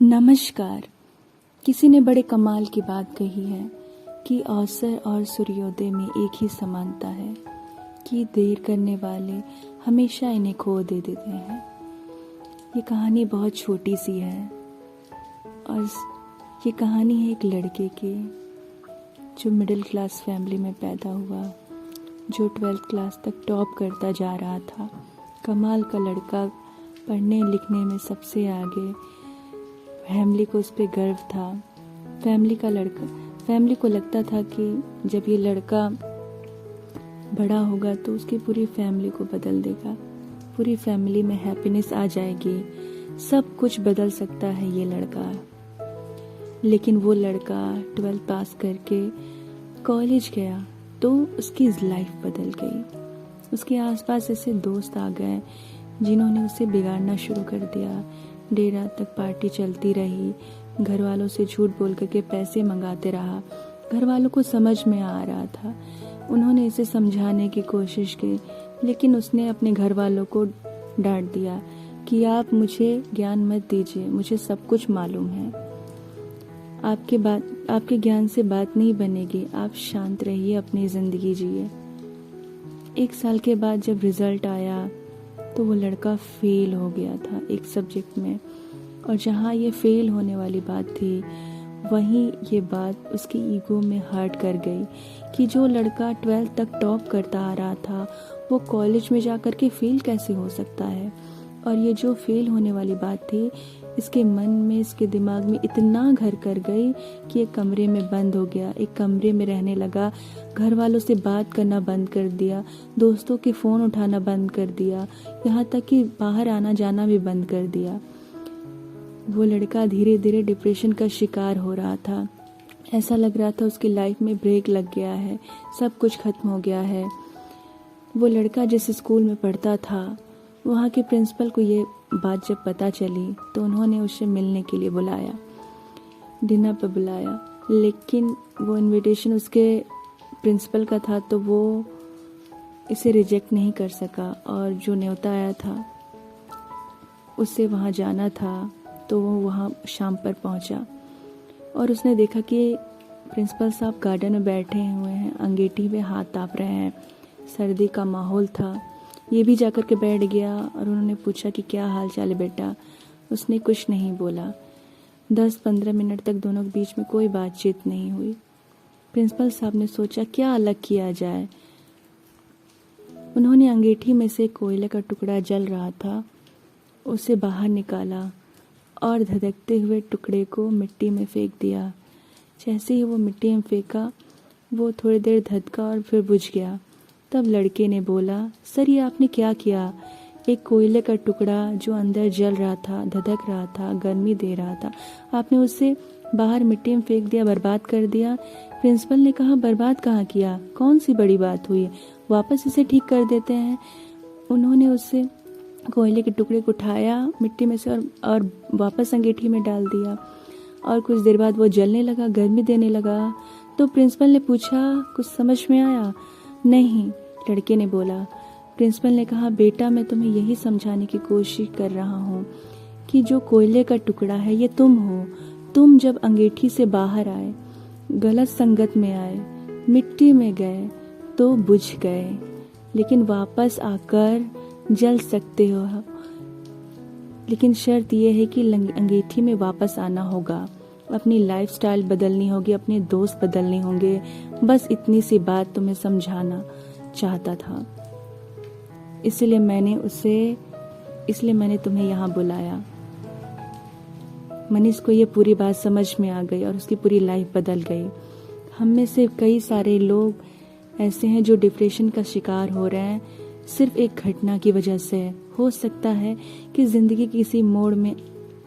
नमस्कार। किसी ने बड़े कमाल की बात कही है कि अवसर और सूर्योदय में एक ही समानता है कि देर करने वाले हमेशा इन्हें खो दे देते हैं। ये कहानी बहुत छोटी सी है और ये कहानी है एक लड़के की जो मिडिल क्लास फैमिली में पैदा हुआ, जो 12th क्लास तक टॉप करता जा रहा था। कमाल का लड़का, पढ़ने लिखने में सबसे आगे, फैमिली को उस पर गर्व था। फैमिली को लगता था कि जब ये लड़का बड़ा होगा तो उसकी पूरी फैमिली को बदल देगा, पूरी फैमिली में हैप्पीनेस आ जाएगी, सब कुछ बदल सकता है ये लड़का। लेकिन वो लड़का 12th पास करके कॉलेज गया तो उसकी लाइफ बदल गई। उसके आसपास ऐसे दोस्त आ गए जिन्होंने उसे बिगाड़ना शुरू कर दिया। देर रात तक पार्टी चलती रही, घर वालों से झूठ बोल करके पैसे मंगाते रहा। घर वालों को समझ में आ रहा था, उन्होंने इसे समझाने की कोशिश की, लेकिन उसने अपने घर वालों को डांट दिया कि आप मुझे ज्ञान मत दीजिए, मुझे सब कुछ मालूम है। आपके ज्ञान से बात नहीं बनेगी, आप शांत रहिए, अपनी ज़िंदगी जिए। 1 साल के बाद जब रिज़ल्ट आया तो वो लड़का फेल हो गया था एक सब्जेक्ट में, और जहाँ ये फेल होने वाली बात थी वहीं ये बात उसकी ईगो में हर्ट कर गई कि जो लड़का 12th तक टॉप करता आ रहा था वो कॉलेज में जाकर के फेल कैसे हो सकता है। और ये जो फेल होने वाली बात थी इसके मन में, इसके दिमाग में इतना घर कर गई कि एक कमरे में बंद हो गया, एक कमरे में रहने लगा, घर वालों से बात करना बंद कर दिया, दोस्तों के फ़ोन उठाना बंद कर दिया, यहाँ तक कि बाहर आना जाना भी बंद कर दिया। वो लड़का धीरे धीरे डिप्रेशन का शिकार हो रहा था। ऐसा लग रहा था उसकी लाइफ में ब्रेक लग गया है, सब कुछ खत्म हो गया है। वो लड़का जिस स्कूल में पढ़ता था वहाँ के प्रिंसिपल को ये बात जब पता चली तो उन्होंने उसे मिलने के लिए बुलाया, डिनर पर बुलाया। लेकिन वो इनविटेशन उसके प्रिंसिपल का था तो वो इसे रिजेक्ट नहीं कर सका, और जो न्योता आया था उससे वहाँ जाना था तो वो वहाँ शाम पर पहुँचा और उसने देखा कि प्रिंसिपल साहब गार्डन में बैठे हुए हैं, अंगीठी में हाथ ताप रहे हैं, सर्दी का माहौल था। ये भी जाकर के बैठ गया और उन्होंने पूछा कि क्या हाल चाल है बेटा। उसने कुछ नहीं बोला। 10-15 मिनट तक दोनों के बीच में कोई बातचीत नहीं हुई। प्रिंसिपल साहब ने सोचा क्या अलग किया जाए। उन्होंने अंगीठी में से कोयले का टुकड़ा जल रहा था, उसे बाहर निकाला और धधकते हुए टुकड़े को मिट्टी में फेंक दिया। जैसे ही वो मिट्टी में फेंका वो थोड़ी देर धधका और फिर बुझ गया। तब लड़के ने बोला, सर ये आपने क्या किया? एक कोयले का टुकड़ा जो अंदर जल रहा था, धधक रहा था, गर्मी दे रहा था, आपने उसे बाहर मिट्टी में फेंक दिया, बर्बाद कर दिया। प्रिंसिपल ने कहा, बर्बाद कहाँ किया, कौन सी बड़ी बात हुई, वापस इसे ठीक कर देते हैं। उन्होंने उससे कोयले के टुकड़े को उठाया मिट्टी में से और वापस अंगीठी में डाल दिया, और कुछ देर बाद वो जलने लगा, गर्मी देने लगा। तो प्रिंसिपल ने पूछा, कुछ समझ में आया? नहीं, लड़के ने बोला। प्रिंसिपल ने कहा, बेटा मैं तुम्हें यही समझाने की कोशिश कर रहा हूँ कि जो कोयले का टुकड़ा है ये तुम हो। तुम जब अंगीठी से बाहर आए, गलत संगत में आए, मिट्टी में गए तो बुझ गए, लेकिन वापस आकर जल सकते हो। लेकिन शर्त यह है कि अंगीठी में वापस आना होगा, अपनी लाइफस्टाइल बदलनी होगी, अपने दोस्त बदलने होंगे। बस इतनी सी बात तुम्हें समझाना चाहता था, इसलिए मैंने तुम्हें यहाँ बुलाया। मनीष को ये पूरी बात समझ में आ गई और उसकी पूरी लाइफ बदल गई। हम में से कई सारे लोग ऐसे हैं जो डिप्रेशन का शिकार हो रहे हैं सिर्फ एक घटना की वजह से। हो सकता है कि ज़िंदगी किसी मोड़ में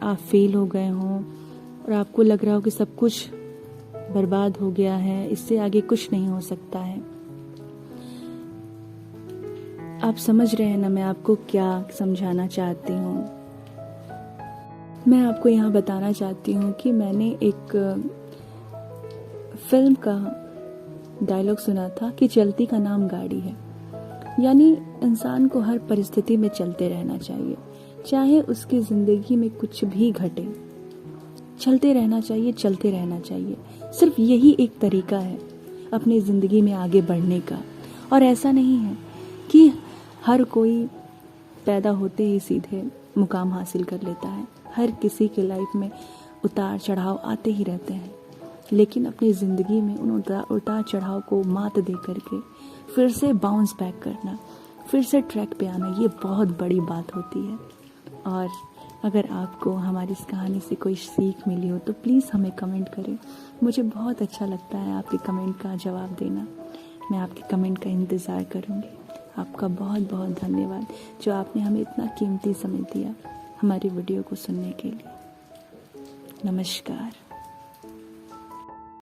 आप फेल हो गए हों और आपको लग रहा हो कि सब कुछ बर्बाद हो गया है, इससे आगे कुछ नहीं हो सकता है। आप समझ रहे हैं ना मैं आपको क्या समझाना चाहती हूँ? मैं आपको यहाँ बताना चाहती हूँ कि मैंने एक फिल्म का डायलॉग सुना था कि चलती का नाम गाड़ी है। यानी इंसान को हर परिस्थिति में चलते रहना चाहिए, चाहे उसकी ज़िंदगी में कुछ भी घटे। चलते रहना चाहिए, चलते रहना चाहिए। सिर्फ यही एक तरीका है अपनी ज़िंदगी में आगे बढ़ने का। और ऐसा नहीं है कि हर कोई पैदा होते ही सीधे मुकाम हासिल कर लेता है। हर किसी के लाइफ में उतार चढ़ाव आते ही रहते हैं, लेकिन अपनी ज़िंदगी में उन उतार चढ़ाव को मात दे करके फिर से बाउंस बैक करना, फिर से ट्रैक पे आना, ये बहुत बड़ी बात होती है। और अगर आपको हमारी इस कहानी से कोई सीख मिली हो तो प्लीज़ हमें कमेंट करें। मुझे बहुत अच्छा लगता है आपके कमेंट का जवाब देना। मैं आपके कमेंट का इंतज़ार करूँगी। आपका बहुत बहुत धन्यवाद जो आपने हमें इतना कीमती समय दिया हमारी वीडियो को सुनने के लिए। नमस्कार।